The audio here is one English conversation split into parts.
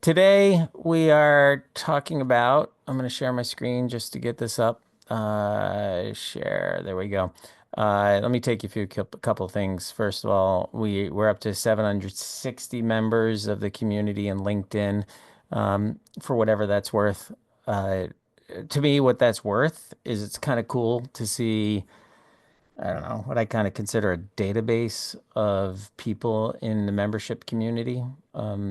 Today we are talking about, I'm going to share my screen just to get this up. Share, there we go. Let me take you through a couple things. First of all, we're up to 760 members of the community in LinkedIn, for whatever that's worth. Uh, to me, what that's worth is it's kind of cool to see. I don't know, what I kind of consider a database of people in the membership community.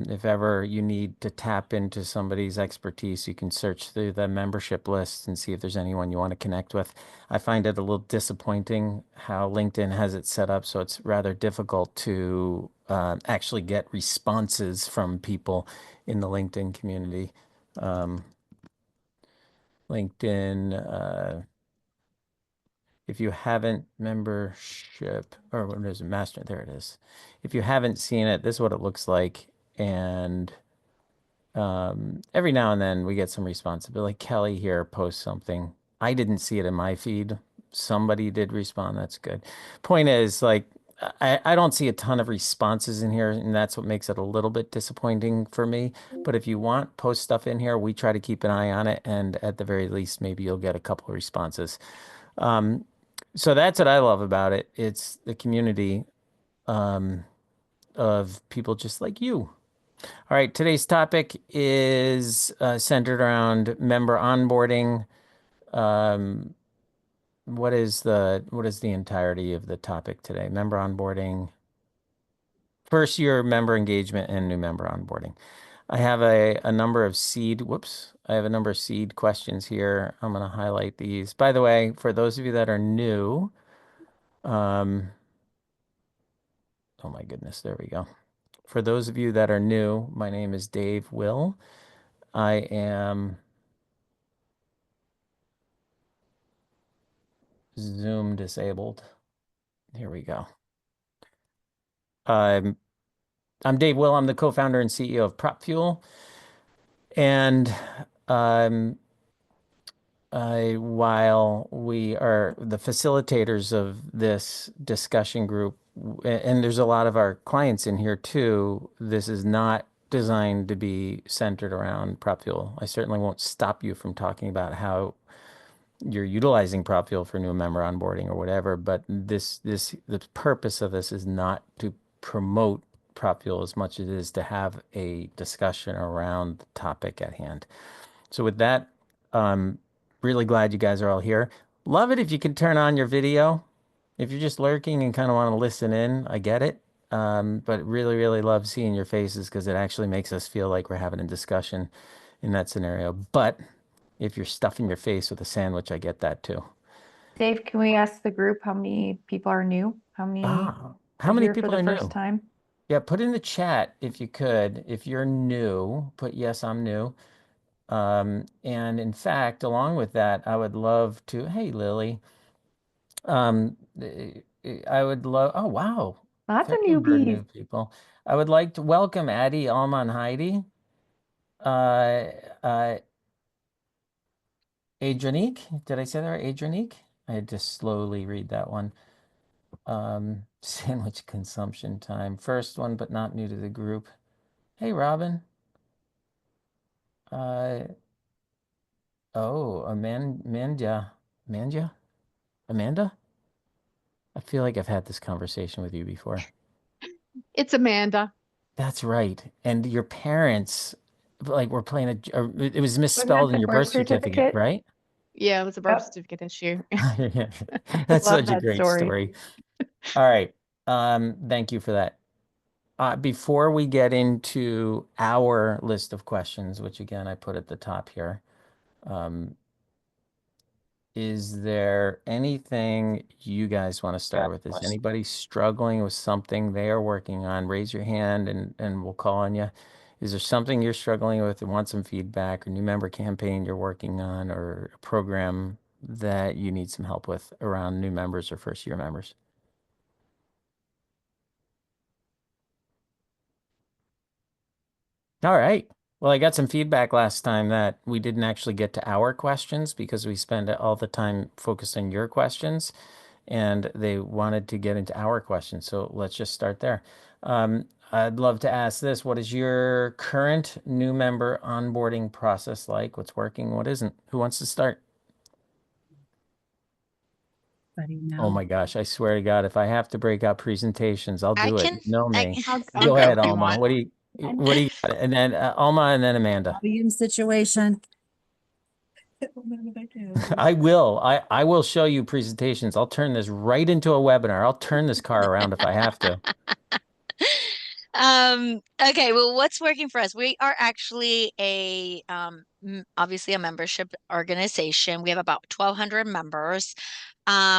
If ever you need to tap into somebody's expertise, you can search through the membership list and see if there's anyone you want to connect with. I find it a little disappointing how LinkedIn has it set up, so it's rather difficult to actually get responses from people in the LinkedIn community. Um, LinkedIn, if you haven't membership or what is it, master, there it is. If you haven't seen it, this is what it looks like. And every now and then we get some responsibility. Kelly here posts something. I didn't see it in my feed. Somebody did respond. That's good. Point is, like, I don't see a ton of responses in here, and that's what makes it a little bit disappointing for me. But if you want, post stuff in here. We try to keep an eye on it, and at the very least, maybe you'll get a couple of responses. Um, so that's what I love about it. It's the community um, of people just like you. All right, today's topic is centered around member onboarding. Um, what is the entirety of the topic today? Member onboarding, first year member engagement, and new member onboarding. I have a number of seed, whoops, I have a number of seed questions here. I'm going to highlight these. By the way, for those of you that are new, um, oh my goodness, there we go. For those of you that are new, my name is Dave Will. I am Zoom disabled. Here we go. I'm I'm Dave Will. I'm the co-founder and CEO of Prop Fuel, and um, while we are the facilitators of this discussion group, and there's a lot of our clients in here too, this is not designed to be centered around Prop Fuel. I certainly won't stop you from talking about how you're utilizing Prop Fuel for new member onboarding or whatever, but the purpose of this is not to promote Prop Fuel as much as it is to have a discussion around the topic at hand. So with that, um, really glad you guys are all here. Love it if you could turn on your video. If you're just lurking and kind of want to listen in, I get it. But really, really love seeing your faces because it actually makes us feel like we're having a discussion in that scenario. But if you're stuffing your face with a sandwich, I get that too. Dave, can we ask the group how many people are new? How many How are many here for people the are first new? time? Yeah, put in the chat if you could. If you're new, put yes, I'm new. And in fact, along with that, I would love to, hey, Lily, I would love, oh, wow, Lots fair of number of newbies. new people. I would like to welcome Addie, Alma, and Heidi. Uh, uh, Adrianique, did I say that right? Adrianique? I had to slowly read that one. Sandwich consumption time. First one, but not new to the group. Hey, Robin. Uh, oh, Amanda? I feel like I've had this conversation with you before. It's Amanda. That's right. And your parents, like, were playing it was Wasn't that misspelled in the your birth birth certificate, certificate? right? Yeah, it was a birth Yep. certificate issue. That's Love such a that great story. story. All right. Thank you for that. Before we get into our list of questions, which again I put at the top here, um, is there anything you guys want to start with? Is anybody struggling with something they are working on? Raise your hand and we'll call on you. Is there something you're struggling with and want some feedback or new member campaign you're working on or a program that you need some help with around new members or first year members? All right. Well, I got some feedback last time that we didn't actually get to our questions because we spend all the time focused on your questions, and they wanted to get into our questions. So let's just start there. I'd love to ask this. What is your current new member onboarding process like? What's working? What isn't? Who wants to start? Oh Now. my gosh, I swear to God, if I have to break out presentations, I'll I do it. can, You know I, me. I'll Go go ahead, if you Alma. want. What do you got? And then Alma and then Amanda. Volume situation. I will show you presentations. I'll turn this right into a webinar. I'll turn this car around if I have to. okay, well, what's working for us? We are actually obviously a membership organization. We have about 1,200 members.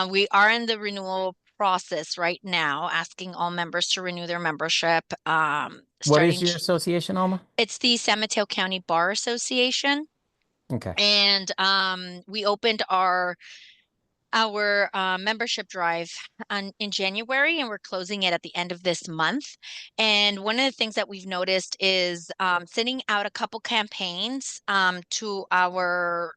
We are in the renewal process right now, asking all members to renew their membership. What is Starting, your association, Alma? it's the San Mateo County Bar Association, Okay. and we opened our membership drive in January, and we're closing it at the end of this month. And one of the things that we've noticed is sending out a couple campaigns to our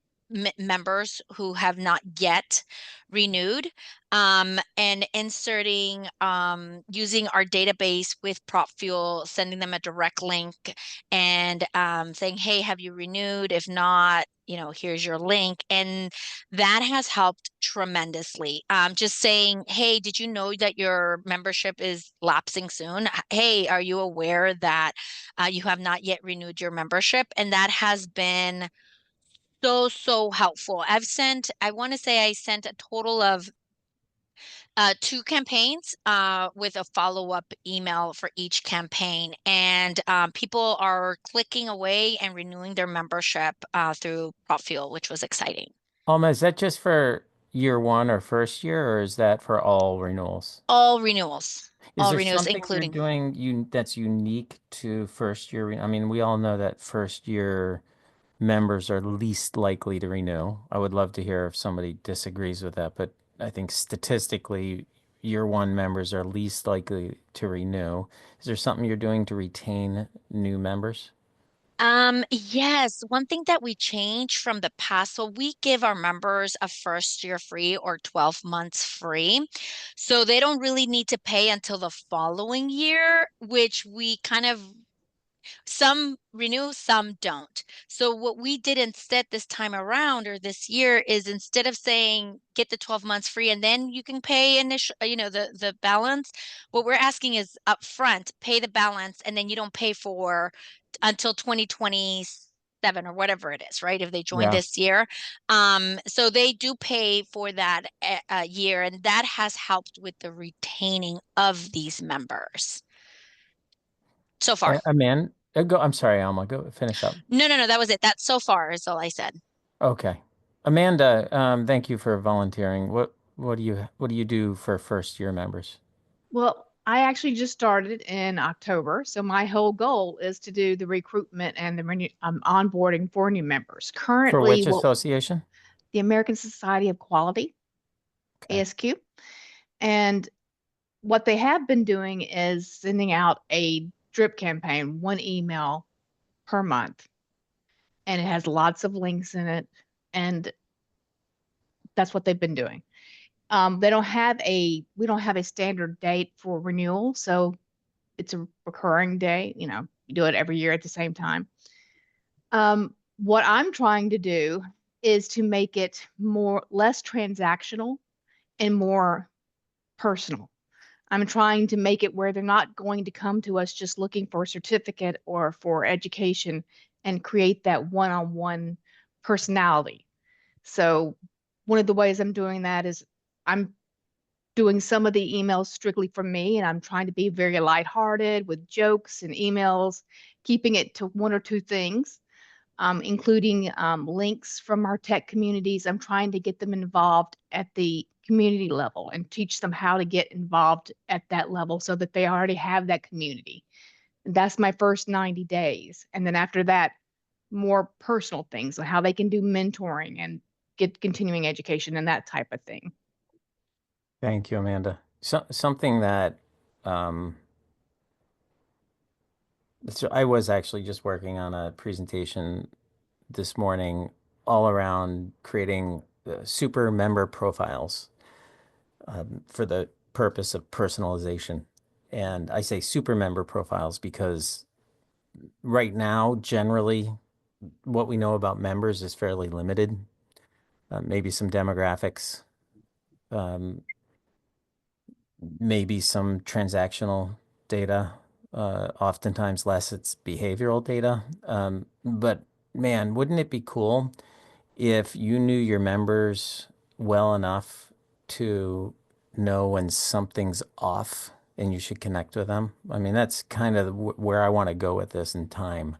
members who have not yet renewed, and inserting using our database with Prop Fuel, sending them a direct link and saying, hey, have you renewed? If not, here's your link. And that has helped tremendously. Just saying, hey, did you know that your membership is lapsing soon? Hey, are you aware that you have not yet renewed your membership? And that has been so helpful. I want to say I sent a total of 2 campaigns with a follow-up email for each campaign. And people are clicking away and renewing their membership through PropFuel, which was exciting. Alma, is that just for year one or first year, or is that for all renewals? All renewals, Is there something you're including. doing that's unique to first year? I mean, we all know that first year members are least likely to renew. I would love to hear if somebody disagrees with that, but I think statistically, year one members are least likely to renew. Is there something you're doing to retain new members? Yes, one thing that we changed from the past, so we give our members a first year free or 12 months free. So they don't really need to pay until the following year, which we kind of some renew, some don't. So what we did instead this time around or this year is instead of saying get the 12 months free and then you can pay initial, the balance, what we're asking is upfront, pay the balance and then you don't pay for until 2027 or whatever it is, right? If they join Yeah. this year. So they do pay for that year, and that has helped with the retaining of these members so far. Amanda, I'm sorry, Alma, go finish up. No, that was it. That so far is all I said. Okay. Amanda, thank you for volunteering. What do you do for first year members? Well, I actually just started in October, so my whole goal is to do the recruitment and the onboarding for new members. For Currently, which association? the American Society of Quality, Okay. ASQ, and what they have been doing is sending out a drip campaign, one email per month, and it has lots of links in it, and that's what they've been doing. We don't have a standard date for renewal, so it's a recurring day. You do it every year at the same time. What I'm trying to do is to make it less transactional and more personal. I'm trying to make it where they're not going to come to us just looking for a certificate or for education and create that one-on-one personality. So one of the ways I'm doing that is I'm doing some of the emails strictly from me, and I'm trying to be very lighthearted with jokes and emails, keeping it to one or two things, including links from our tech communities. I'm trying to get them involved at the community level and teach them how to get involved at that level so that they already have that community. And that's my first 90 days. And then after that, more personal things, so how they can do mentoring and get continuing education and that type of thing. Thank you, Amanda. Something that so I was actually just working on a presentation this morning all around creating super member profiles for the purpose of personalization. And I say super member profiles because right now, generally, what we know about members is fairly limited. Maybe some demographics, um, maybe some transactional data, oftentimes less it's behavioral data. But man, wouldn't it be cool if you knew your members well enough to know when something's off and you should connect with them? I mean, that's kind of where I want to go with this in time.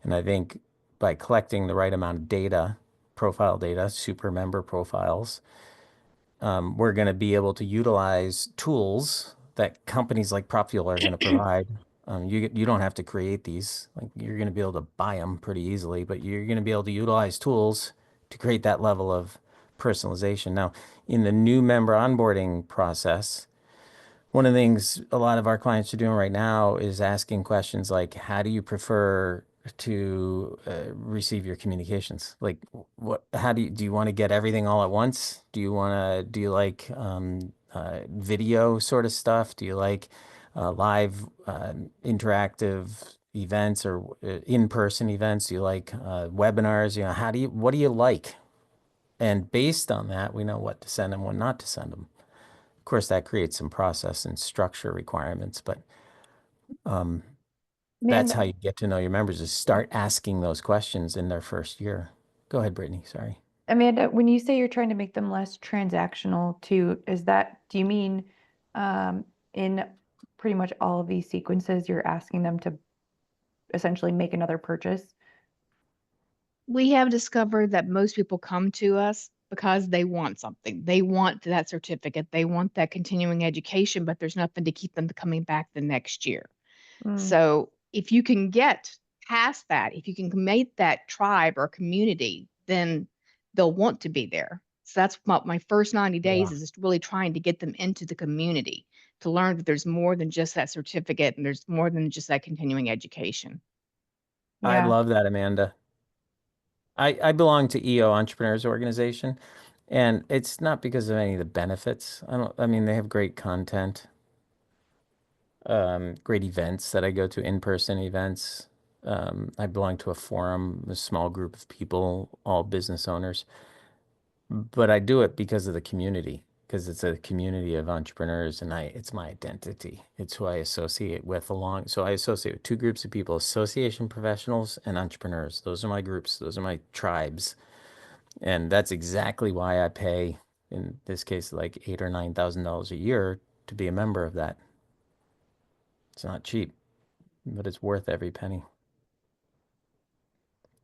And I think by collecting the right amount of data, profile data, super member profiles, we're going to be able to utilize tools that companies like PropFuel are going to provide. You don't have to create these. Like you're going to be able to buy them pretty easily, but you're going to be able to utilize tools to create that level of personalization. Now, in the new member onboarding process, one of the things a lot of our clients are doing right now is asking questions like, how do you prefer to receive your communications? Like, how do you want to get everything all at once? Do you like video sort of stuff? Do you like live interactive events or in-person events? Do you like webinars? You know, what do you like? And based on that, we know what to send them, what not to send them. Of course, that creates some process and structure requirements, but um, that's how Amanda, you get to know your members is start asking those questions in their first year. Go ahead, Brittany. Sorry. Amanda, when you say you're trying to make them less transactional too, do you mean in pretty much all of these sequences, you're asking them to essentially make another purchase? We have discovered that most people come to us because they want something. They want that certificate, they want that continuing education, but there's nothing to keep them coming back the next year. Mm, So if you can get past that, if you can make that tribe or community, then they'll want to be there. So that's my first 90 Yeah. days is just really trying to get them into the community to learn that there's more than just that certificate and there's more than just that continuing education. I yeah. love that, Amanda. I belong to EO Entrepreneurs Organization, and it's not because of any of the benefits. I mean, they have great content, great events that I go to, in-person events. I belong to a forum, a small group of people, all business owners. But I do it because of the community, because it's a community of entrepreneurs and it's my identity. It's who I associate with along. So I associate with two groups of people, association professionals and entrepreneurs. Those are my groups. Those are my tribes. And that's exactly why I pay, in this case, like $8,000 or $9,000 a year to be a member of that. It's not cheap, but it's worth every penny.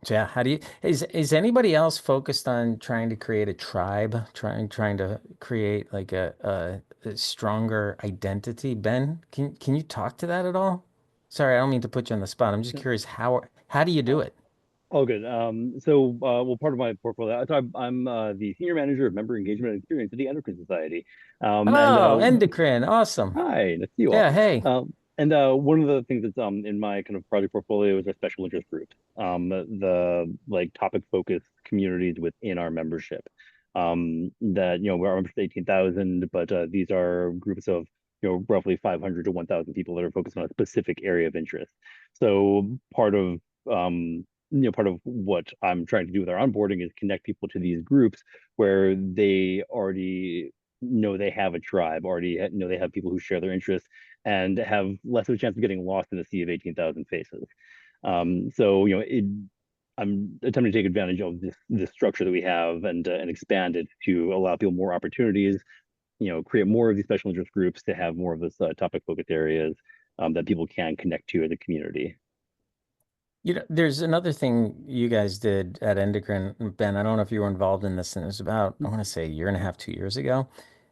So yeah, how do you is anybody else focused on trying to create a tribe, trying to create like a stronger identity? Ben, can you talk to that at all? Sorry, I don't mean to put you on the spot. I'm just No, curious how do you do all, it? all good. Well, part of my portfolio, I'm the senior manager of member engagement and experience at the Endocrine Society. And Oh, endocrine, awesome. Hi, nice to see you all. Yeah, hey. And One of the things that's in my kind of project portfolio is our special interest groups, the like topic focused communities within our membership. That our membership 18,000, but these are groups of roughly 500 to 1,000 people that are focused on a specific area of interest. So part of what I'm trying to do with our onboarding is connect people to these groups where they already know they have a tribe, already know they have people who share their interests and have less of a chance of getting lost in a sea of 18,000 faces. So, I'm attempting to take advantage of this structure that we have and expand it to allow people more opportunities, create more of these special interest groups to have more of this topic focused areas that people can connect to as a community. You know, there's another thing you guys did at Endocrine, Ben. I don't know if you were involved in this, and it was about, I want to say a year and a half, 2 years ago,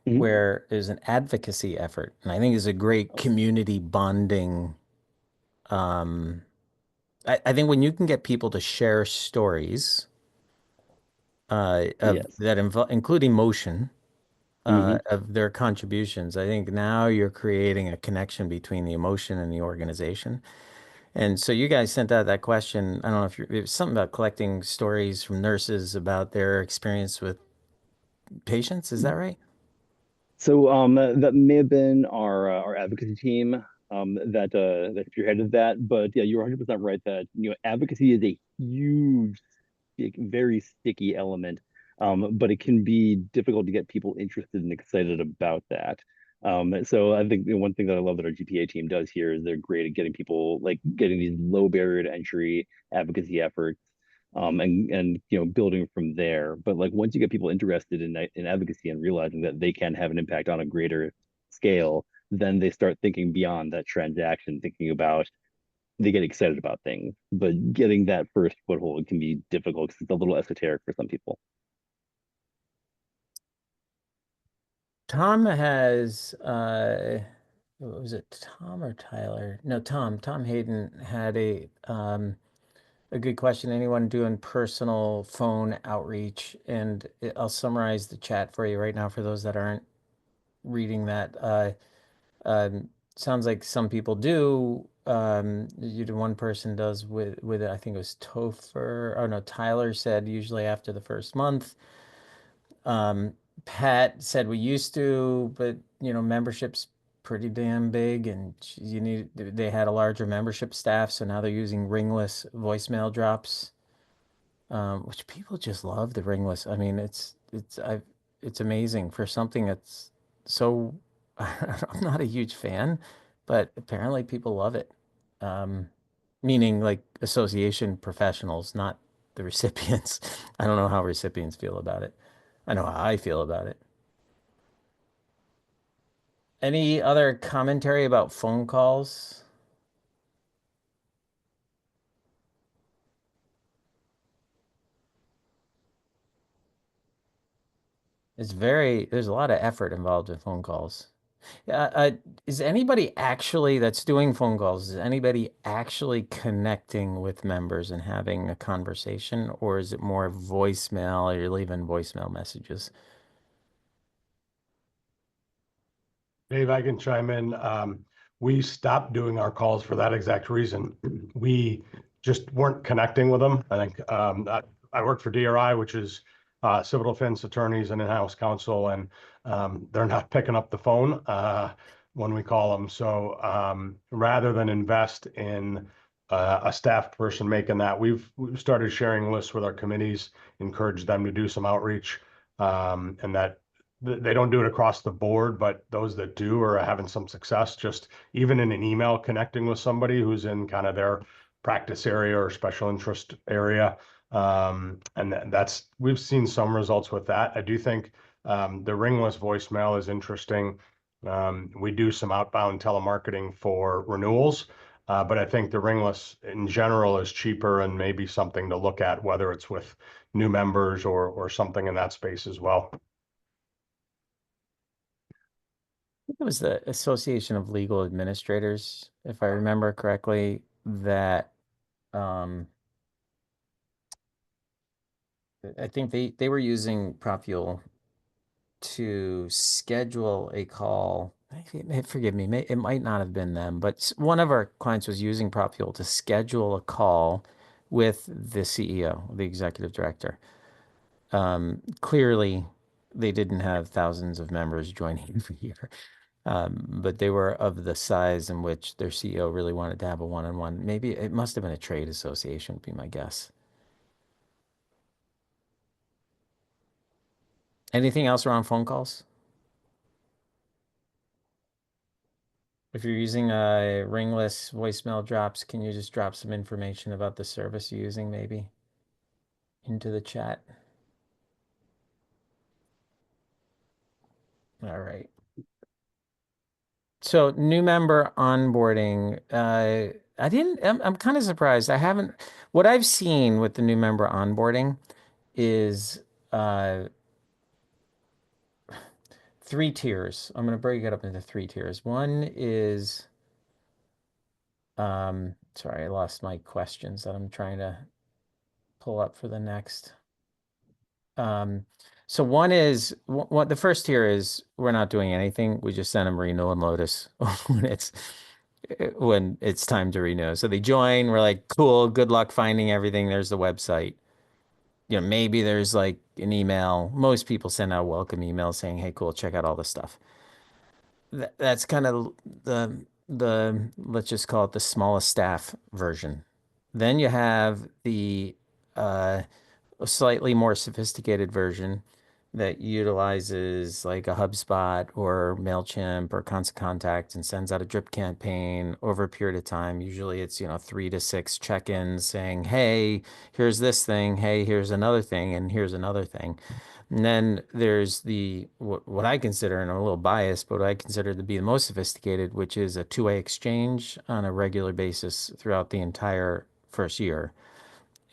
Mhm. where there's an advocacy effort. And I think it's a great community bonding. Um, I think when you can get people to share stories Yes. that include emotion Hmm. of their contributions, I think now you're creating a connection between the emotion and the organization. And so you guys sent out that question. I don't know if it was something about collecting stories from nurses about their experience with patients. Is that right? So that may have been our advocacy team. that spearheaded that. But yeah, you're 100% right that advocacy is a huge, very sticky element, but it can be difficult to get people interested and excited about that. So I think one thing that I love that our GPA team does here is they're great at getting people like getting these low barrier to entry advocacy efforts, and building from there. But like once you get people interested in advocacy and realizing that they can have an impact on a greater scale, then they start thinking beyond that transaction, thinking about they get excited about things. But getting that first foothold can be difficult because it's a little esoteric for some people. Tom has what was it, Tom or Tyler? No, Tom. Tom Hayden had a good question. Anyone doing personal phone outreach? And I'll summarize the chat for you right now for those that aren't reading that. Um, Sounds like some people do. One person does with it. I think it was Topher. Oh no, Tyler said usually after the first month. Um, Pat said we used to, but membership's pretty damn big, and they had a larger membership staff, so now they're using ringless voicemail drops, which people just love the ringless. I mean, it's amazing for something that's so. I'm not a huge fan, but apparently people love it. Um, Meaning like association professionals, not the recipients. I don't know how recipients feel about it. I know how I feel about it. Any other commentary about phone calls? There's a lot of effort involved in phone calls. Is anybody actually that's doing phone calls, is anybody actually connecting with members and having a conversation, or is it more voicemail or you're leaving voicemail messages? Dave, I can chime in. We stopped doing our calls for that exact reason. We just weren't connecting with them. I think I work for DRI, which is civil defense attorneys and in-house counsel, and they're not picking up the phone when we call them. So rather than invest in a staff person making that, we've started sharing lists with our committees, encourage them to do some outreach, and that they don't do it across the board, but those that do are having some success, just even in an email connecting with somebody who's in kind of their practice area or special interest area. And we've seen some results with that. I do think the ringless voicemail is interesting. We do some outbound telemarketing for renewals, but I think the ringless in general is cheaper and maybe something to look at, whether it's with new members or something in that space as well. It was the Association of Legal Administrators, if I remember correctly, that um, I think they were using Propfuel to schedule a call. Forgive me, it might not have been them, but one of our clients was using Propfuel to schedule a call with the CEO, the executive director. Clearly, they didn't have thousands of members joining every year. But they were of the size in which their CEO really wanted to have a one-on-one. Maybe it must have been a trade association, would be my guess. Anything else around phone calls? If you're using ringless voicemail drops, can you just drop some information about the service you're using maybe into the chat? All right. So new member onboarding. I'm kind of surprised. What I've seen with the new member onboarding is three tiers. I'm going to break it up into three tiers. One is, sorry, I lost my questions that I'm trying to pull up for the next. So one is what the first tier is we're not doing anything. We just send them renewal notice when it's time to renew. So they join, we're like, cool, good luck finding everything. There's the website. Maybe there's like an email. Most people send out welcome emails saying, hey, cool, check out all this stuff. That's kind of let's just call it the smallest staff version. Then you have the uh, a slightly more sophisticated version that utilizes like a HubSpot or MailChimp or Constant Contact and sends out a drip campaign over a period of time. Usually it's, 3 to 6 check-ins saying, hey, here's this thing, hey, here's another thing, and here's another thing. And then there's what I consider, and I'm a little biased, but what I consider to be the most sophisticated, which is a two-way exchange on a regular basis throughout the entire first year.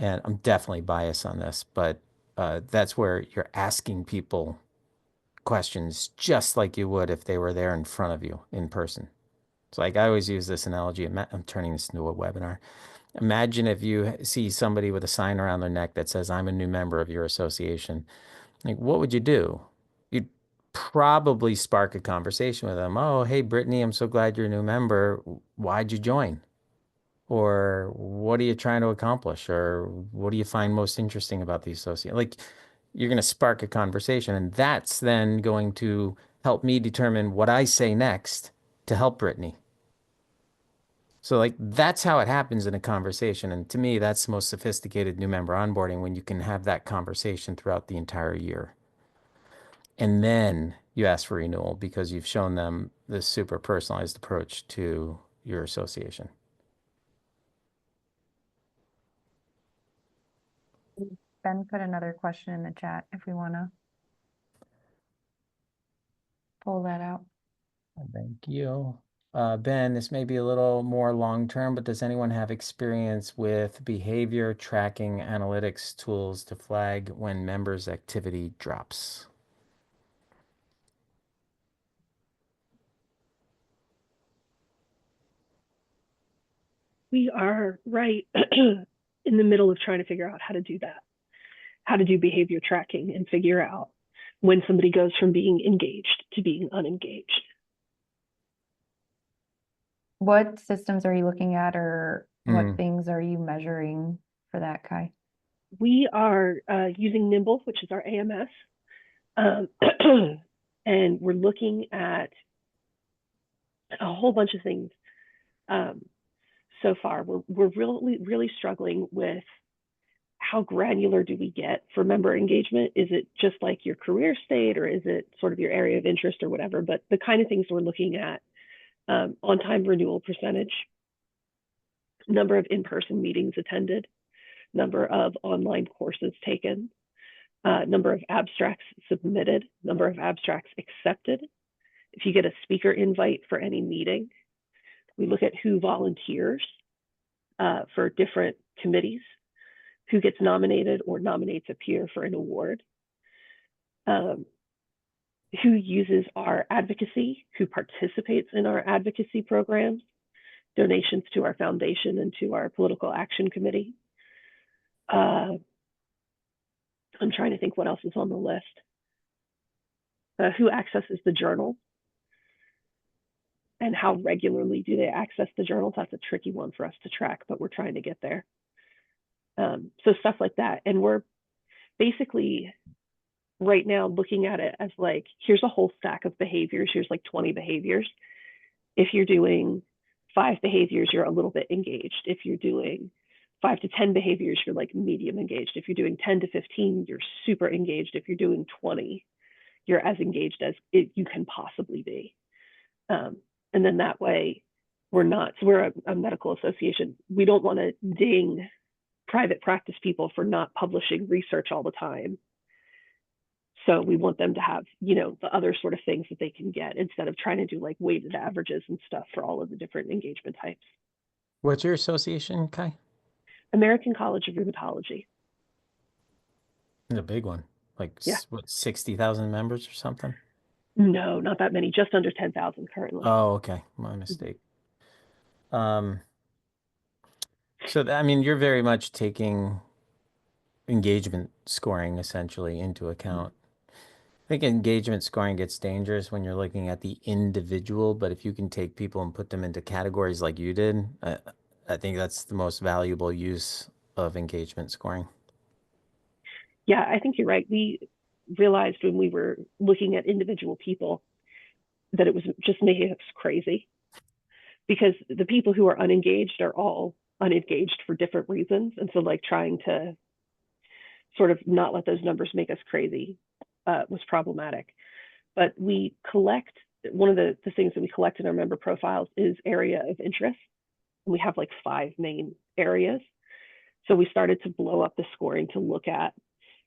And I'm definitely biased on this, but that's where you're asking people questions just like you would if they were there in front of you in person. It's like I always use this analogy. I'm turning this into a webinar. Imagine if you see somebody with a sign around their neck that says, I'm a new member of your association. Like, what would you do? You'd probably spark a conversation with them. Oh, hey, Brittany, I'm so glad you're a new member. Why'd you join? Or what are you trying to accomplish? Or what do you find most interesting about the associate? Like, you're going to spark a conversation, and that's then going to help me determine what I say next to help Brittany. So, like, that's how it happens in a conversation. And to me, that's the most sophisticated new member onboarding when you can have that conversation throughout the entire year. And then you ask for renewal because you've shown them this super personalized approach to your association. Ben put another question in the chat if we want to pull that out. Thank you. Ben, this may be a little more long-term, but does anyone have experience with behavior tracking analytics tools to flag when members' activity drops? We are right in the middle of trying to figure out how to do that, how to do behavior tracking and figure out when somebody goes from being engaged to being unengaged. What systems are you looking at, or what things are you measuring for that, Kai? We are using Nimble, which is our AMS, and we're looking at a whole bunch of things. So far, we're really struggling with how granular do we get for member engagement? Is it just like your career state, or is it sort of your area of interest or whatever? But the kind of things we're looking at, on-time renewal percentage, number of in-person meetings attended, number of online courses taken, number of abstracts submitted, number of abstracts accepted. If you get a speaker invite for any meeting, we look at who volunteers for different committees, who gets nominated or nominates a peer for an award, who uses our advocacy, who participates in our advocacy programs, donations to our foundation and to our political action committee. I'm trying to think what else is on the list. Who accesses the journal, and how regularly do they access the journals? That's a tricky one for us to track, but we're trying to get there. So stuff like that. And we're basically right now looking at it as like, here's a whole stack of behaviors. Here's like 20 behaviors. If you're doing 5 behaviors, you're a little bit engaged. If you're doing 5 to 10 behaviors, you're like medium engaged. If you're doing 10 to 15, you're super engaged. If you're doing 20, you're as engaged as you can possibly be. And then that way so we're a medical association. We don't want to ding private practice people for not publishing research all the time. So we want them to have, the other sort of things that they can get instead of trying to do like weighted averages and stuff for all of the different engagement types. What's your association, Kai? American College of Rheumatology. It's a big one. Like, yeah. What, 60,000 members or something? No, not that many. Just under 10,000 currently. Oh, okay. My mistake. So, I mean, you're very much taking engagement scoring essentially into account. I think engagement scoring gets dangerous when you're looking at the individual, but if you can take people and put them into categories like you did, I think that's the most valuable use of engagement scoring. Yeah, I think you're right. We realized when we were looking at individual people that it was just making us crazy. because the people who are unengaged are all unengaged for different reasons. And so like trying to sort of not let those numbers make us crazy was problematic. But we collect, one of the things that we collect in our member profiles is area of interest. And we have like 5 main areas. So we started to blow up the scoring to look at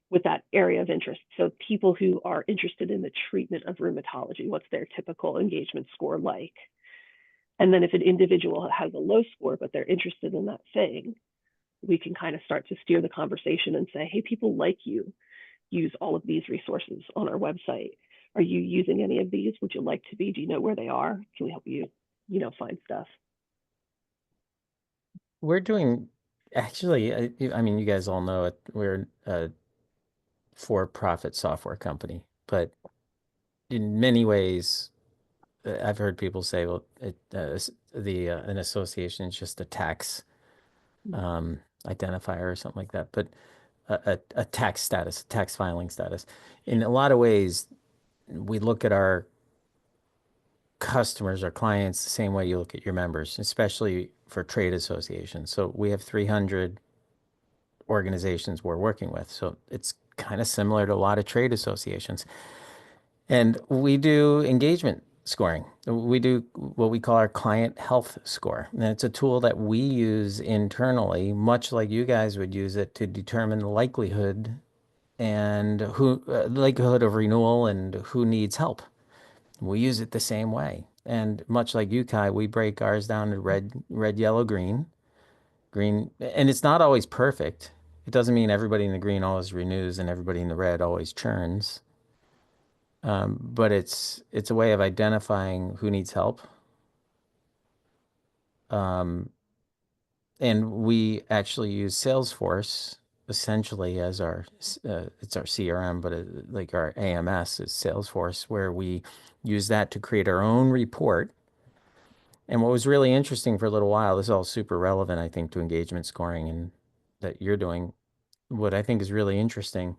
with that area of interest. So people who are interested in the treatment of rheumatology, what's their typical engagement score like? And then if an individual has a low score, but they're interested in that thing, we can kind of start to steer the conversation and say, hey, people like you use all of these resources on our website. Are you using any of these? Would you like to be? Do you know where they are? Can we help you, find stuff? We're doing, actually, I mean, you guys all know it. We're a for-profit software company, but in many ways, I've heard people say, well, an association is just a tax identifier or something like that, but a tax status, a tax filing status. In a lot of ways, we look at our customers or clients the same way you look at your members, especially for trade associations. So we have 300 organizations we're working with. So it's kind of similar to a lot of trade associations. And we do engagement scoring. We do what we call our client health score. And it's a tool that we use internally, much like you guys would use it to determine the likelihood and likelihood of renewal and who needs help. We use it the same way. And much like you, Kai, we break ours down to red, yellow, green. Green, and it's not always perfect. It doesn't mean everybody in the green always renews and everybody in the red always churns. But it's a way of identifying who needs help. And we actually use Salesforce essentially as it's our CRM, but like our AMS is Salesforce, where we use that to create our own report. And what was really interesting for a little while, this is all super relevant, I think, to engagement scoring and that you're doing. What I think is really interesting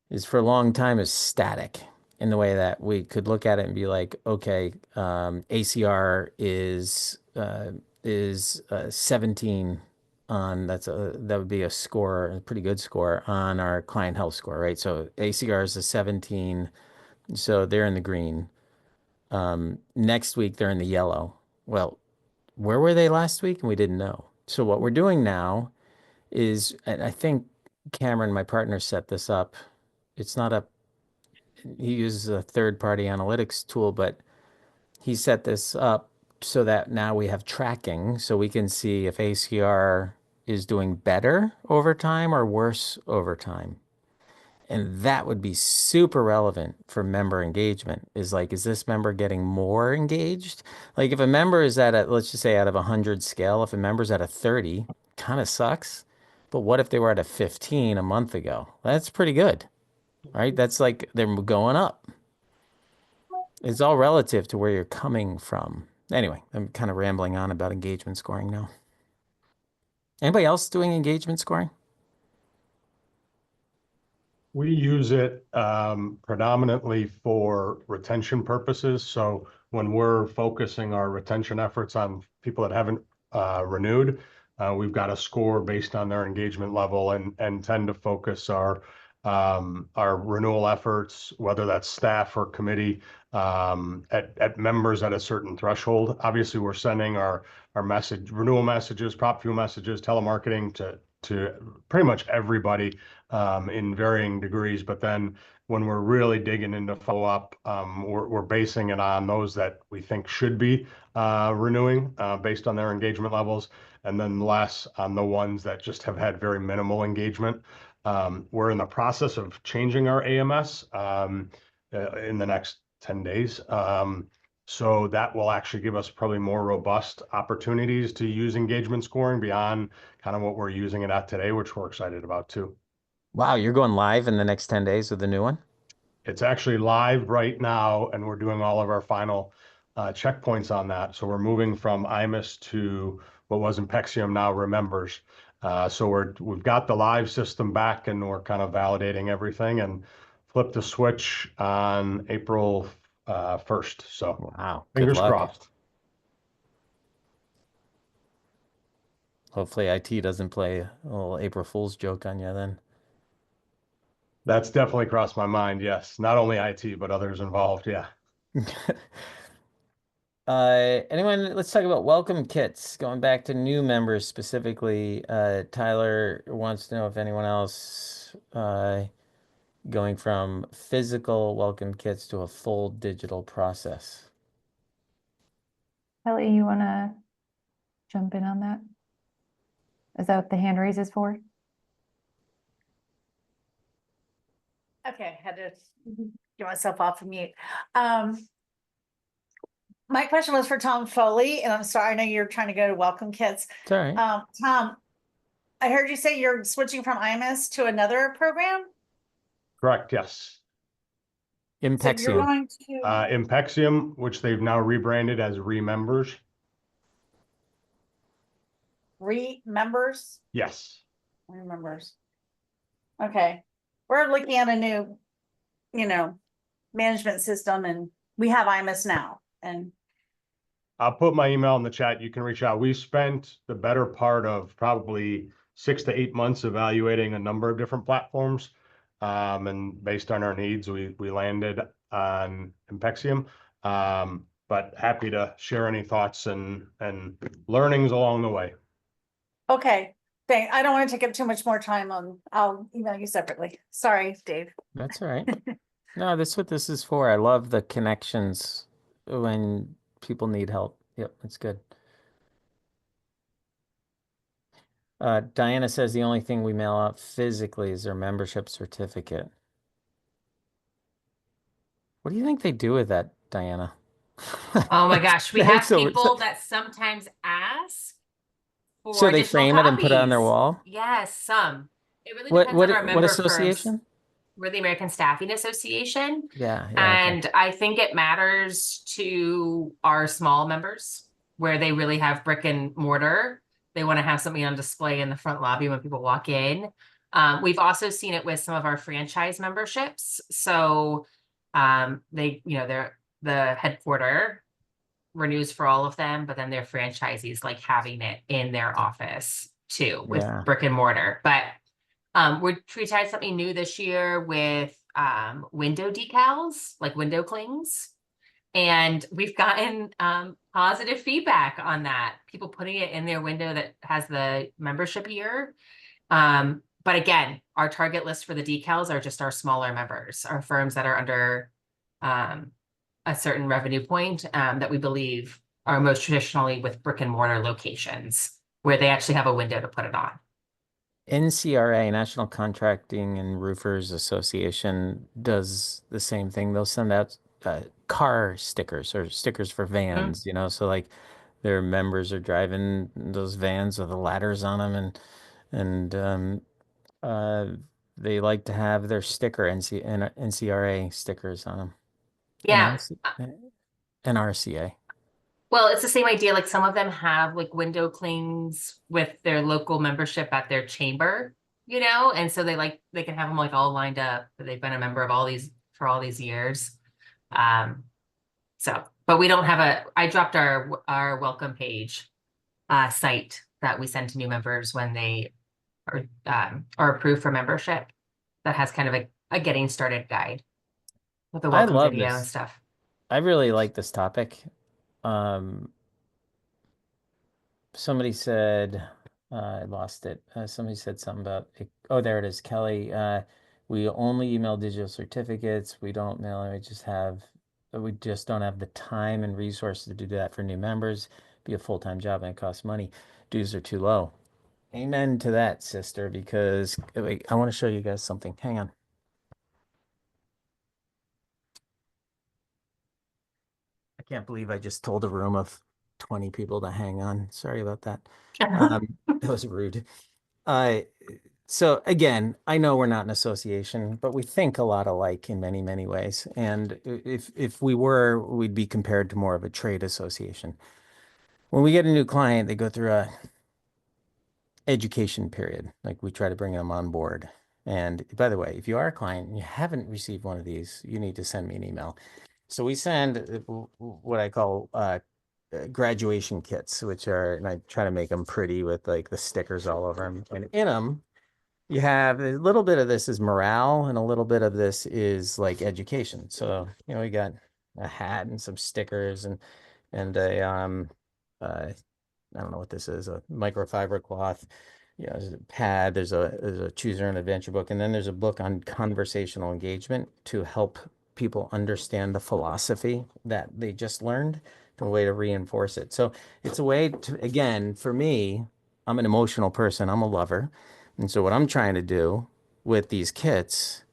is for a long time is static in the way that we could look at it and be like, okay, ACR is 17 on that would be a score, a pretty good score on our client health score, right? So ACR is a 17, so they're in the green. Next week they're in the yellow. Well, where were they last week? And we didn't know. So what we're doing now is, and I think Cameron, my partner, set this up. It's not he uses a third-party analytics tool, but he set this up so that now we have tracking so we can see if ACR is doing better over time or worse over time. And that would be super relevant for member engagement is like, is this member getting more engaged? Like if a member is let's just say out of 100 scale, if a member's at a 30, kind of sucks. But what if they were at a 15 a month ago? That's pretty good, right? That's like they're going up. It's all relative to where you're coming from. Anyway, I'm kind of rambling on about engagement scoring now. Anybody else doing engagement scoring? We use it predominantly for retention purposes. So when we're focusing our retention efforts on people that haven't renewed, we've got a score based on their engagement level and tend to focus our renewal efforts, whether that's staff or committee, at members at a certain threshold. Obviously, we're sending our renewal messages, prop fuel messages, telemarketing to pretty much everybody in varying degrees. But then when we're really digging into follow-up, we're basing it on those that we think should be renewing based on their engagement levels, and then less on the ones that just have had very minimal engagement. We're in the process of changing our AMS in the next 10 days. So that will actually give us probably more robust opportunities to use engagement scoring beyond kind of what we're using it at today, which we're excited about too. Wow, you're going live in the next 10 days with the new one? It's actually live right now, and we're doing all of our final checkpoints on that. So we're moving from IMIS to what was Impexium, now Remembers. So we've got the live system back, and we're kind of validating everything and flip the switch on April 1st. So Wow, good fingers luck. crossed. Hopefully IT doesn't play a little April Fool's joke on you then. That's definitely crossed my mind. Yes. Not only IT, but others involved. Yeah. Anyone, let's talk about welcome kits. Going back to new members specifically, Tyler wants to know if anyone else going from physical welcome kits to a full digital process. Kelly, you want to jump in on that? Is that what the hand raise is for? Okay, had to get myself off of mute. My question was for Tom Foley, and I'm sorry, I know you're trying to go to welcome kits. It's all right. Tom, I heard you say you're switching from IMS to another program. Correct. Yes. So you're Impexium. going to Impexium, which they've now rebranded as Remembers. remembers. Yes. Remembers. Okay, we're looking at a new, management system, and we have IMS now. And I'll put my email in the chat. You can reach out. We spent the better part of probably 6 to 8 months evaluating a number of different platforms. And based on our needs, we landed on Impexium. But happy to share any thoughts and learnings along the way. okay, I don't want to take up too much more time I'll email you separately. Sorry, Dave. That's all right. No, that's what this is for. I love the connections when people need help. Yep, that's good. Diana says the only thing we mail out physically is their membership certificate. What do you think they do with that, Diana? Oh my gosh, we have So- people that sometimes ask for So they additional frame it and put it on their copies. wall? Yes, some. It really What depends on our what member association? firms. We're the American Staffing Association. Yeah, okay. And I think it matters to our small members where they really have brick and mortar. They want to have something on display in the front lobby when people walk in. We've also seen it with some of our franchise memberships. So they're the headquarter renews for all of them, but then their franchisees like having it in their office too with brick and mortar. But we tried something new this year with window decals, like window clings. And we've gotten positive feedback on that. People putting it in their window that has the membership year. But again, our target list for the decals are just our smaller members, our firms that are under a certain revenue point that we believe are most traditionally with brick and mortar locations where they actually have a window to put it on. NCRA, National Contracting and Roofers Association, does the same thing. They'll send out car stickers or stickers for vans, so like their members are driving those vans with the ladders on them and they like to have their sticker NCRA stickers on them. Yeah. And RCA. Well, it's the same idea. Like some of them have like window clings with their local membership at their chamber, and so they can have them like all lined up. They've been a member of for all these years. But we don't have I dropped our welcome page site that we send to new members when they are approved for membership. That has kind of a getting started guide with the welcome video and stuff. I really like this topic. Somebody said, I lost it. Somebody said something about, oh, there it is, Kelly. We only email digital certificates. We don't mail, we just don't have the time and resources to do that for new members. Be a full-time job and it costs money. Dues are too low. Amen to that, sister, because wait, I want to show you guys something. Hang on. I can't believe I just told a room of 20 people to hang on. Sorry about that. That was rude. So again, I know we're not an association, but we think a lot alike in many, many ways. And if we were, we'd be compared to more of a trade association. When we get a new client, they go through a education period. Like we try to bring them on board. And by the way, if you are a client and you haven't received one of these, you need to send me an email. So we send what I call graduation kits, which are, and I try to make them pretty with like the stickers all over them. And in them, you have a little bit of this is morale, and a little bit of this is like education. So, we got a hat and some stickers and a uh, I don't know what this is, a microfiber cloth. There's a pad, there's a choose your own adventure book, and then there's a book on conversational engagement to help people understand the philosophy that they just learned, a way to reinforce it. So it's a way to, again, for me, I'm an emotional person, I'm a lover. And so what I'm trying to do with these kits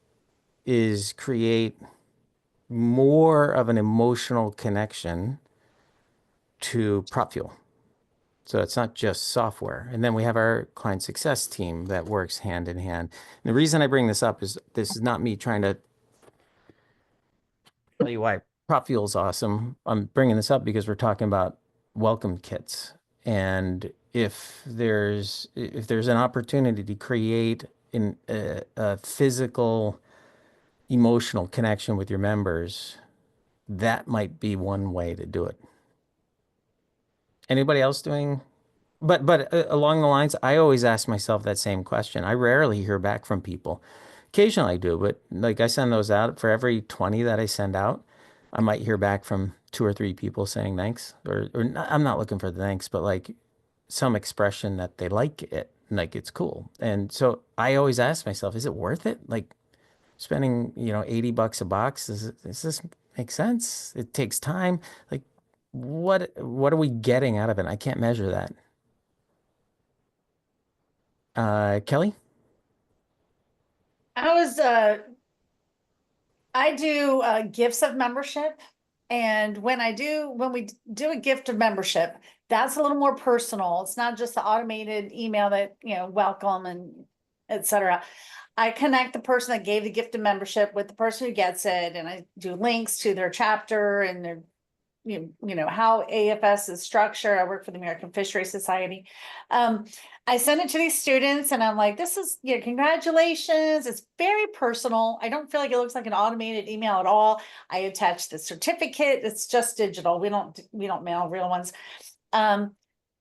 is create more of an emotional connection to prop fuel. So it's not just software. And then we have our client success team that works hand in hand. And the reason I bring this up is this is not me trying to tell you why prop fuel is awesome. I'm bringing this up because we're talking about welcome kits. And if there's an opportunity to create a physical, emotional connection with your members, that might be one way to do it. Anybody else doing? But along the lines, I always ask myself that same question. I rarely hear back from people. Occasionally I do, but like I send those out. For every 20 that I send out, I might hear back from 2 or 3 people saying thanks, or not, I'm not looking for the thanks, but like some expression that they like it, like it's cool. And so I always ask myself, is it worth it? Like spending, $80 a box, does this make sense? It takes time. Like what are we getting out of it? I can't measure that. Kelly? I was I do gifts of membership. And when we do a gift of membership, that's a little more personal. It's not just the automated email that, welcome and etc. I connect the person that gave the gift of membership with the person who gets it. And I do links to their chapter and their, how AFS is structured. I work for the American Fishery Society. I send it to these students and I'm like, this is, congratulations. It's very personal. I don't feel like it looks like an automated email at all. I attach the certificate. It's just digital. We don't mail real ones. And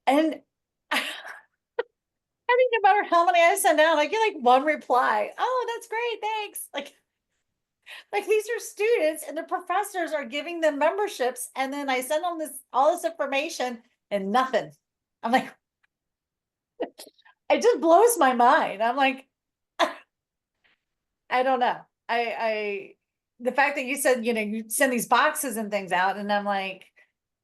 I think no matter how many I send out, I get like one reply. Oh, that's great. Thanks. Like these are students and the professors are giving them memberships. And then I send them all this information and nothing. I'm like, it just blows my mind. I'm like, I don't know. The fact that you said, you send these boxes and things out, and I'm like,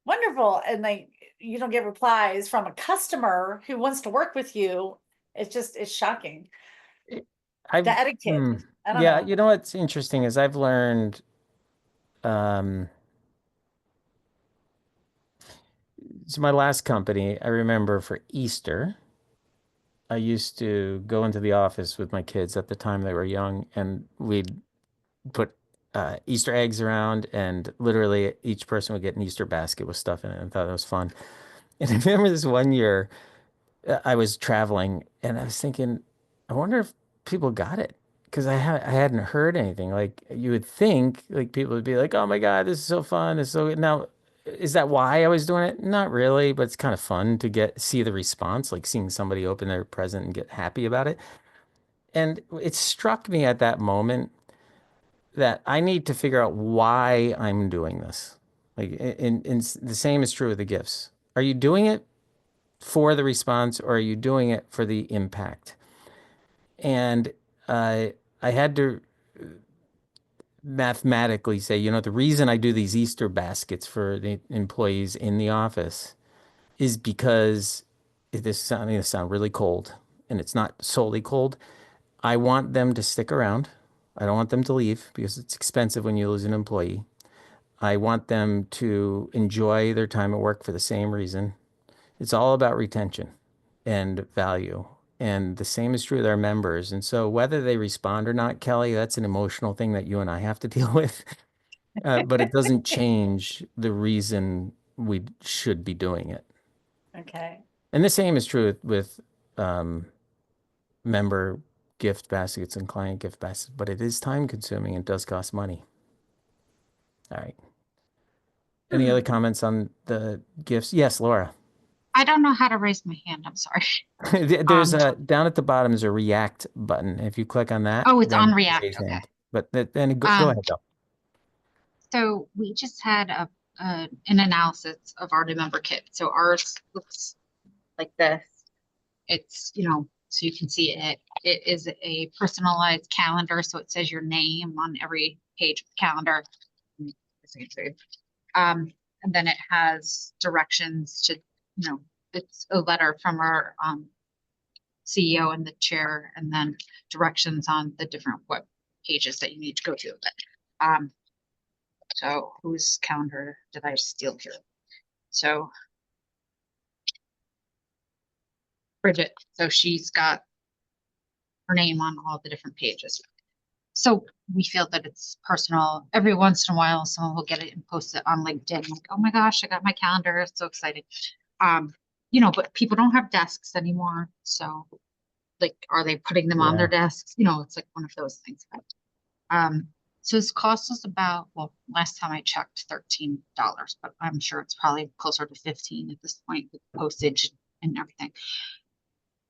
wonderful. And like, you don't get replies from a customer who wants to work with you. It's shocking. I've, The etiquette. I don't yeah, know. what's interesting is I've learned, so my last company, I remember for Easter, I used to go into the office with my kids at the time they were young, and we'd put Easter eggs around, and literally each person would get an Easter basket with stuff in it. And I thought that was fun. And I remember this one year, I was traveling and I was thinking, I wonder if people got it because I hadn't heard anything. Like you would think, like people would be like, "Oh my God, this is so fun! It's so good." Now, is that why I was doing it? Not really, but it's kind of fun to see the response, like seeing somebody open their present and get happy about it. And it struck me at that moment that I need to figure out why I'm doing this. Like, the same is true with the gifts. Are you doing it for the response or are you doing it for the impact? And I had to mathematically say, the reason I do these Easter baskets for the employees in the office is because this is going to sound really cold, and it's not solely cold. I want them to stick around. I don't want them to leave because it's expensive when you lose an employee. I want them to enjoy their time at work for the same reason. It's all about retention and value. And the same is true with our members. And so whether they respond or not, Kelly, that's an emotional thing that you and I have to deal with. But it doesn't change the reason we should be doing it. Okay. And the same is true with member gift baskets and client gift baskets, but it is time consuming and does cost money. All right. Any other comments on the gifts? Yes, Laura. I don't know how to raise my hand. I'm sorry. There's a down at the bottom is a react button. If you click on that, Oh, it's on then React. raise Okay. hand. But then go ahead though. So we just had an analysis of our new member kit. So ours looks like this. It's, so you can see it. It is a personalized calendar. So it says your name on every page of the calendar. And then it has directions to, it's a letter from our CEO and the chair, and then directions on the different web pages that you need to go to. But so whose calendar did I steal here? So Bridget, so she's got her name on all the different pages. So we feel that it's personal. Every once in a while, someone will get it and post it on LinkedIn, like, oh my gosh, I got my calendar. It's so exciting. But people don't have desks anymore. So like, are they putting them on their desks? It's like one of those things. So this cost us about, well, last time I checked, $13, but I'm sure it's probably closer to 15 at this point with postage and everything.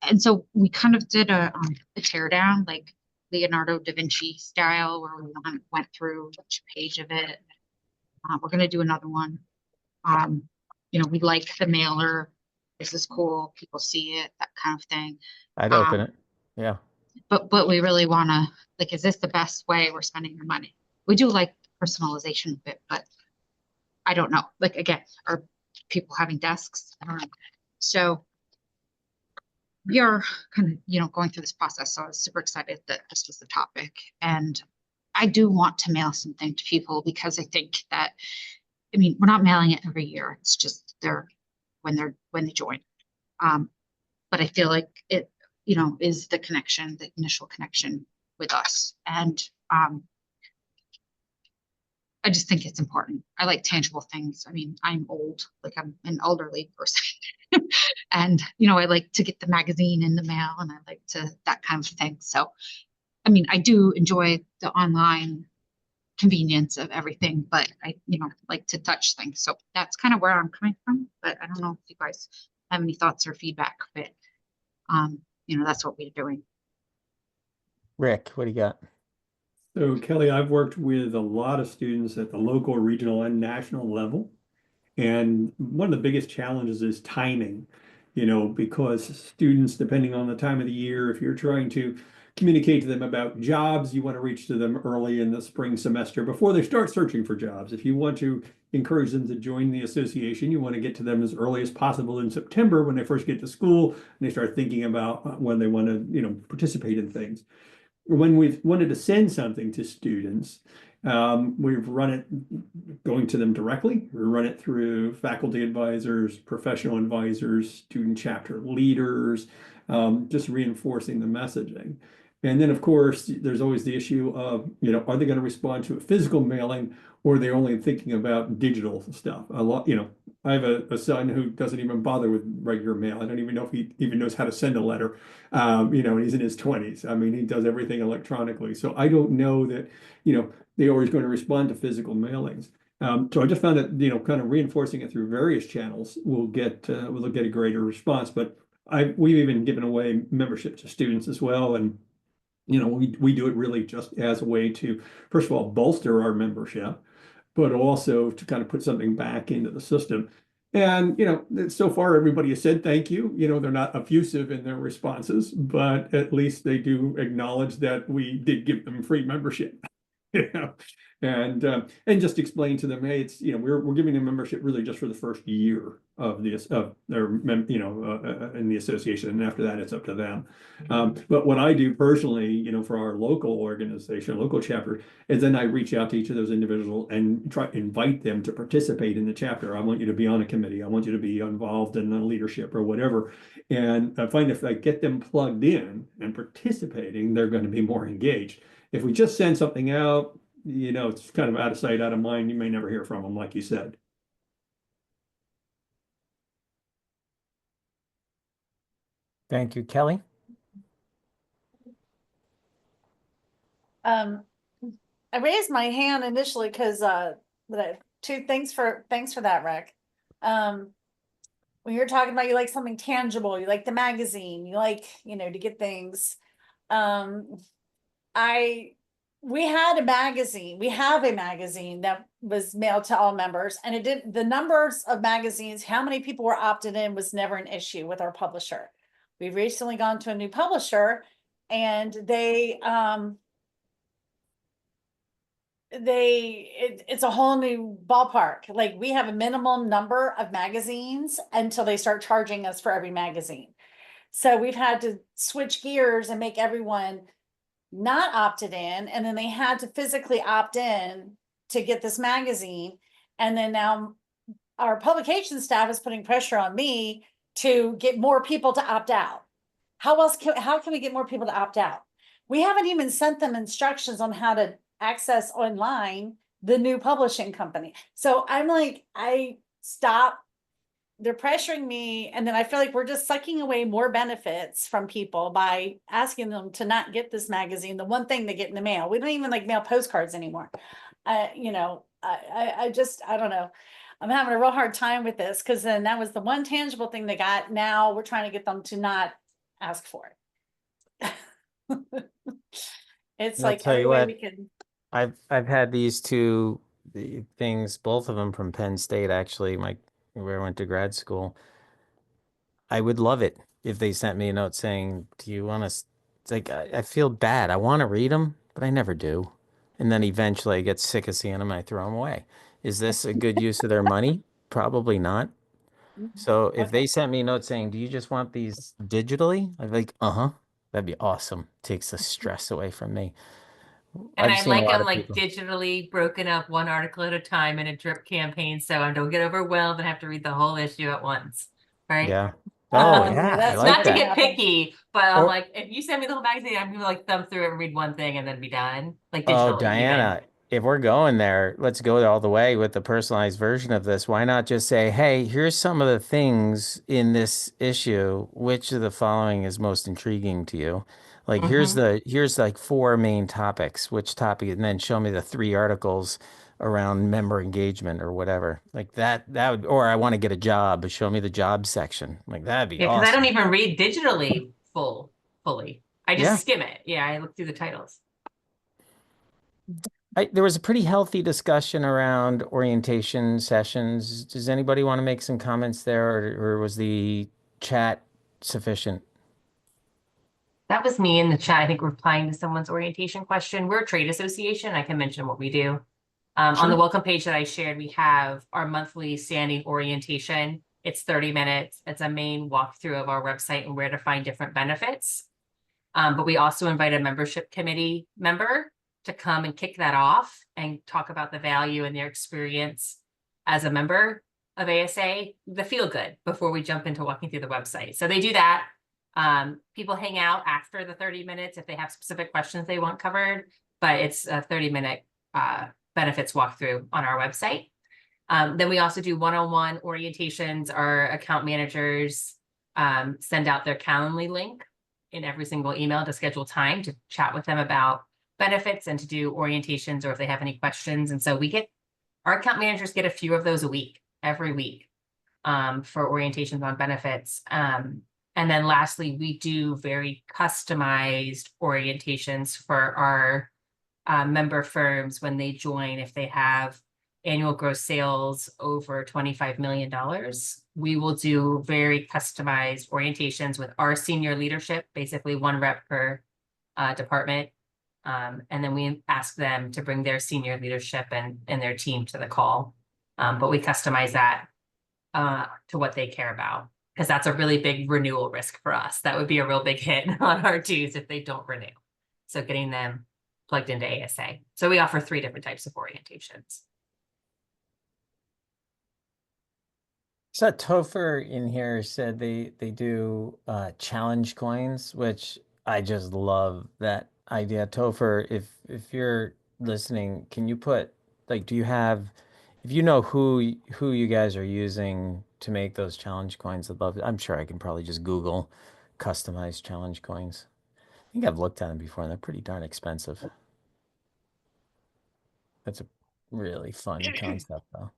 And so we kind of did a tear down, like Leonardo da Vinci style, where we went through each page of it. We're going to do another one. We like the mailer. This is cool. People see it, that kind of thing. I'd open it. Yeah. But we really want to, like, is this the best way we're spending our money? We do like personalization of it, but I don't know. Like, again, are people having desks? I don't know. So we are kind of, going through this process. So I was super excited that this was the topic. And I do want to mail something to people because I think that, we're not mailing it every year. It's just when they join. But I feel like it, is the connection, the initial connection with us. And I just think it's important. I like tangible things. I'm old, like I'm an elderly person. And, I like to get the magazine in the mail and I like that kind of thing. So, I do enjoy the online convenience of everything, but I, like to touch things. So that's kind of where I'm coming from, but I don't know if you guys have any thoughts or feedback, but, that's what we're doing. Rick, what do you got? So Kelly, I've worked with a lot of students at the local, regional, and national level. And one of the biggest challenges is timing, because students, depending on the time of the year, if you're trying to communicate to them about jobs, you want to reach to them early in the spring semester before they start searching for jobs. If you want to encourage them to join the association, you want to get to them as early as possible in September when they first get to school and they start thinking about when they want to, participate in things. When we've wanted to send something to students, we've run it going to them directly. We run it through faculty advisors, professional advisors, student chapter leaders, just reinforcing the messaging. And then, of course, there's always the issue of, are they going to respond to a physical mailing or are they only thinking about digital stuff? A lot, I have a son who doesn't even bother with regular mail. I don't even know if he even knows how to send a letter. And he's in his 20s. He does everything electronically. So I don't know that, they're always going to respond to physical mailings. So I just found that, kind of reinforcing it through various channels will get a greater response. But we've even given away membership to students as well. And, we do it really just as a way to, first of all, bolster our membership, but also to kind of put something back into the system. And, so far everybody has said thank you. They're not effusive in their responses, but at least they do acknowledge that we did give them free membership. And just explain to them, hey, it's we're giving them membership really just for the first year of their in the association, and after that it's up to them. But what I do personally, for our local organization, local chapter, is then I reach out to each of those individuals and try to invite them to participate in the chapter. I want you to be on a committee. I want you to be involved in the leadership or whatever. And I find if I get them plugged in and participating, they're going to be more engaged. If we just send something out, it's kind of out of sight, out of mind. You may never hear from them, like you said. Thank you, Kelly. I raised my hand initially because thanks for that, Rick. When you're talking about you like something tangible, you like the magazine, you like, to get things. We have a magazine that was mailed to all members, and the numbers of magazines, how many people were opted in was never an issue with our publisher. We've recently gone to a new publisher, and it's a whole new ballpark. Like, we have a minimum number of magazines until they start charging us for every magazine. So we've had to switch gears and make everyone not opted in, and then they had to physically opt in to get this magazine. And then now our publication staff is putting pressure on me to get more people to opt out. How can we get more people to opt out? We haven't even sent them instructions on how to access online the new publishing company. So I'm like, they're pressuring me, and then I feel like we're just sucking away more benefits from people by asking them to not get this magazine, the one thing they get in the mail. We don't even like mail postcards anymore. I don't know. I'm having a real hard time with this, because then that was the one tangible thing they got. Now we're trying to get them to not ask for it. It's I'll like tell every you way what, we can. I've had these two things, both of them from Penn State, actually, where I went to grad school. I would love it if they sent me a note saying, "Do you want to?" It's like I feel bad. I want to read them, but I never do. And then eventually I get sick of seeing them and I throw them away. Is this a good use of their money? Probably not. So if Okay. they sent me a note saying, "Do you just want these digitally?" I'd be like, "Uh-huh." That'd be awesome. Takes the stress away from me. And I've I seen a like lot them of like people. digitally broken up one article at a time in a drip campaign, so I don't get overwhelmed and have to read the whole issue at once. Right? Yeah. Oh, Yeah, yeah. I that's like Not to never that. get happened. picky, but I'm Or like, if you send me the whole magazine, I'm gonna like thumb through it and read one thing and then be done. Like Oh, digitally, even. Diana, if we're going there, let's go all the way with the personalized version of this. Why not just say, hey, here's some of the things in this issue. Which of the following is most intriguing to you? Like, Hmm. here's like four main topics. Which topic? And then show me the three articles around member engagement or whatever. Like that would, or I want to get a job, but show me the job section. Like, that'd be Yeah, because I don't awesome. even read digitally fully. I just Yeah. skim it. Yeah, I look through the titles. There was a pretty healthy discussion around orientation sessions. Does anybody want to make some comments there, or was the chat sufficient? That was me in the chat, I think, replying to someone's orientation question. We're a trade association. I can mention what we do. On the Sure. welcome page that I shared, we have our monthly standing orientation. It's 30 minutes. It's a main walkthrough of our website and where to find different benefits. But we also invite a membership committee member to come and kick that off and talk about the value and their experience as a member of ASA, the feel good before we jump into walking through the website. So they do that. People hang out after the 30 minutes if they have specific questions they want covered, but it's a 30-minute benefits walkthrough on our website. Then we also do one-on-one orientations. Our account managers send out their Calendly link in every single email to schedule time to chat with them about benefits and to do orientations or if they have any questions. And so our account managers get a few of those a week, every week, for orientations on benefits. And then lastly, we do very customized orientations for our member firms when they join. If they have annual gross sales over $25 million, we will do very customized orientations with our senior leadership, basically one rep per department. And then we ask them to bring their senior leadership and their team to the call. But we customize that to what they care about, because that's a really big renewal risk for us. That would be a real big hit on our dues if they don't renew. So getting them plugged into ASA. So we offer 3 different types of orientations. So Topher in here said they do challenge coins, which I just love that idea. Topher, if you're listening, can you put like do you have if you know who you guys are using to make those challenge coins? I'd love it. I'm sure I can probably just Google customized challenge coins. I think I've looked at them before and they're pretty darn expensive. That's a really fun concept though.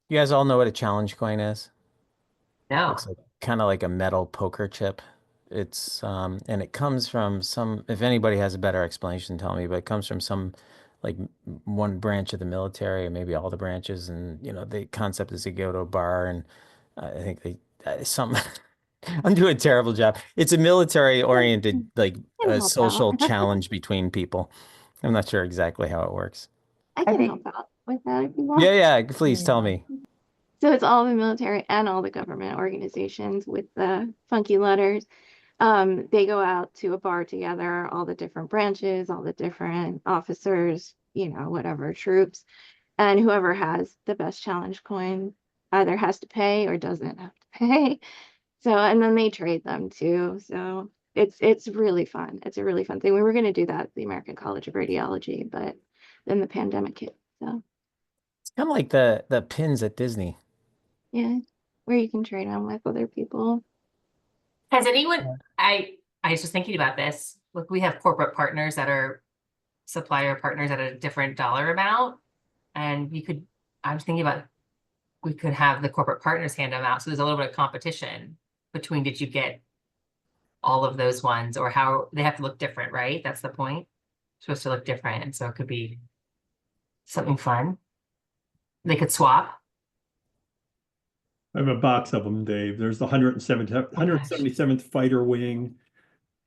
You guys all know what a challenge coin is? No. Looks like kind of like a metal poker chip. It's and it comes from some, if anybody has a better explanation, tell me, but it comes from some like one branch of the military or maybe all the branches. And you know, the concept is to go to a bar and I think they some I'm doing a terrible job. It's a military oriented like Can a help out. social challenge between people. I'm not sure exactly how it works. I I can think- help out with that if you want. Yeah, yeah, please tell Yeah. me. So it's all the military and all the government organizations with the funky letters. They go out to a bar together, all the different branches, all the different officers, whatever troops, and whoever has the best challenge coin either has to pay or doesn't have to pay. So, and then they trade them too. So it's really fun. It's a really fun thing. We were going to do that at the American College of Radiology, but then the pandemic hit. So It's kind of like the pins at Disney. yeah, where you can trade them with other people. Has anyone, I was just thinking about this. Look, we have corporate partners that are supplier partners at a different dollar amount. And I was thinking about, we could have the corporate partners hand them out. So there's a little bit of competition between, did you get all of those ones, or how they have to look different, right? That's the point. Supposed to look different. And so it could be something fun. They could swap. I have a box of them, Dave. There's the 177th Fighter Wing.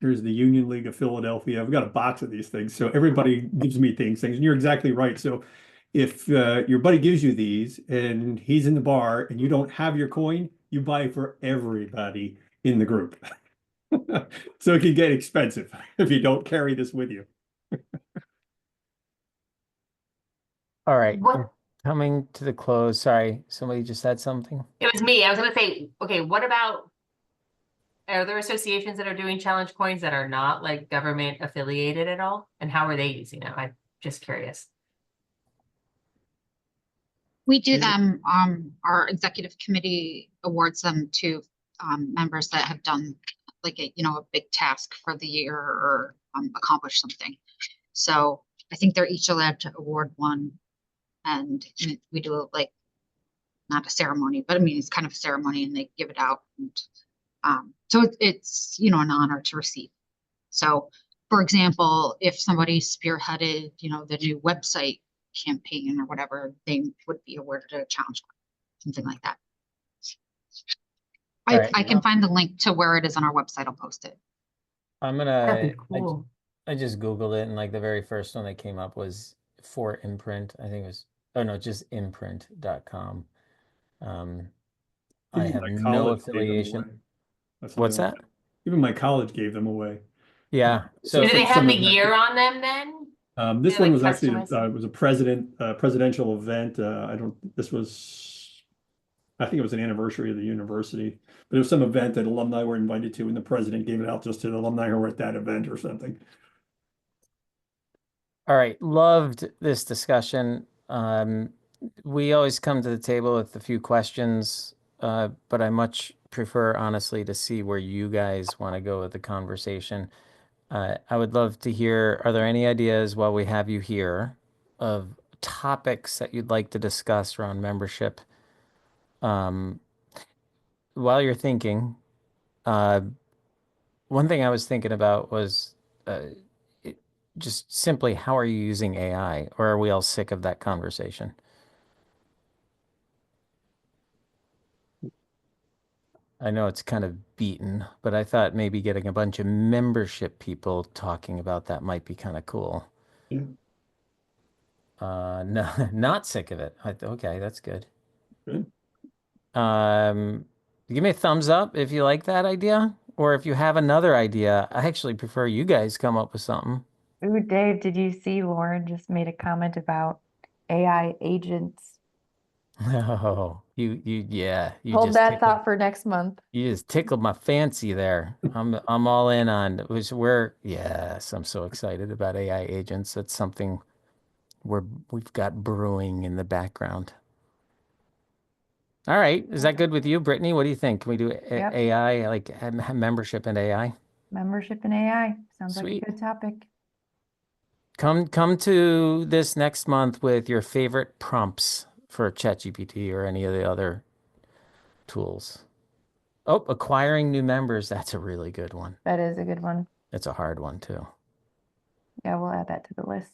Here's the Union League of Philadelphia. I've got a box of these things. So everybody gives me things. And you're exactly right. So if your buddy gives you these and he's in the bar and you don't have your coin, you buy for everybody in the group. So it can get expensive if you don't carry this with you. All right, What? we're coming to the close. Sorry, somebody just said something. It was me. I was going to say, okay, what about, are there associations that are doing challenge coins that are not like government affiliated at all? And how are they using them? I'm just curious. We do them, our executive committee awards them to members that have done like a big task for the year or accomplished something. So I think they're each allowed to award one, and we do like not a ceremony, but I mean it's kind of a ceremony, and they give it out, and so it's an honor to receive. So for example, if somebody spearheaded the new website campaign or whatever, they would be awarded a challenge, something like that. All right. I can find the link to where it is on our website. I'll post it. I'm That'd be gonna, cool. I just Googled it and like the very first one that came up was for imprint. I think it was, oh no, just imprint.com. I Even have my no college gave them affiliation. away. That's What's another- that? Even my college gave them away. Yeah. So Do So they for have some the of that- year on them then? This They're, one like, was actually customized? it was a presidential event. I think it was an anniversary of the university, but it was some event that alumni were invited to, and the president gave it out just to the alumni who were at that event or something. all right, loved this discussion. We always come to the table with a few questions, but I much prefer, honestly, to see where you guys want to go with the conversation. I would love to hear, are there any ideas while we have you here of topics that you'd like to discuss around membership? While you're thinking, uh, one thing I was thinking about was uh, just simply how are you using AI, or are we all sick of that conversation? I know it's kind of beaten, but I thought maybe getting a bunch of membership people talking about that might be kind of cool. Yeah. No, not sick of it. Okay, that's good. Good. Give me a thumbs up if you like that idea, or if you have another idea. I actually prefer you guys come up with something. Ooh, Dave, did you see Lauren just made a comment about AI agents? Oh, yeah, you Hold just that tickled, thought for next month. you just tickled my fancy there. I'm all in on which yes, I'm so excited about AI agents. That's something we've got brewing in the background. All right, is that good with you, Brittany? What do you think? Can we do Yep. AI, like membership and AI? Membership and AI sounds like Sweet. a good topic. Come to this next month with your favorite prompts for ChatGPT or any of the other tools. Oh, acquiring new members. That's a really good one. That is a good one. It's a hard one too. Yeah, we'll add that to the list.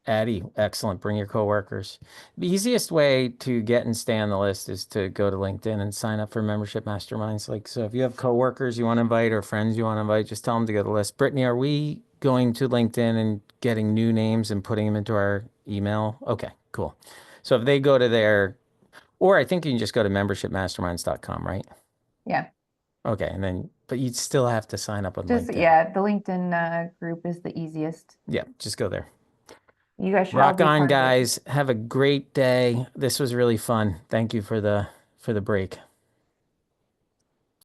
Addie, excellent. Bring your coworkers. The easiest way to get and stay on the list is to go to LinkedIn and sign up for membership masterminds. Like, so if you have coworkers you want to invite or friends you want to invite, just tell them to go to the list. Brittany, are we going to LinkedIn and getting new names and putting them into our email? Okay, cool. So if they go to their, or I think you can just go to membershipmasterminds.com, right? Yeah. Okay, and then, but you'd still have to sign up on Just, LinkedIn. yeah, the LinkedIn group is the easiest. Yeah, just go there. You guys should all Rock be on, part of it. guys. Have a great day. This was really fun. Thank you for the break.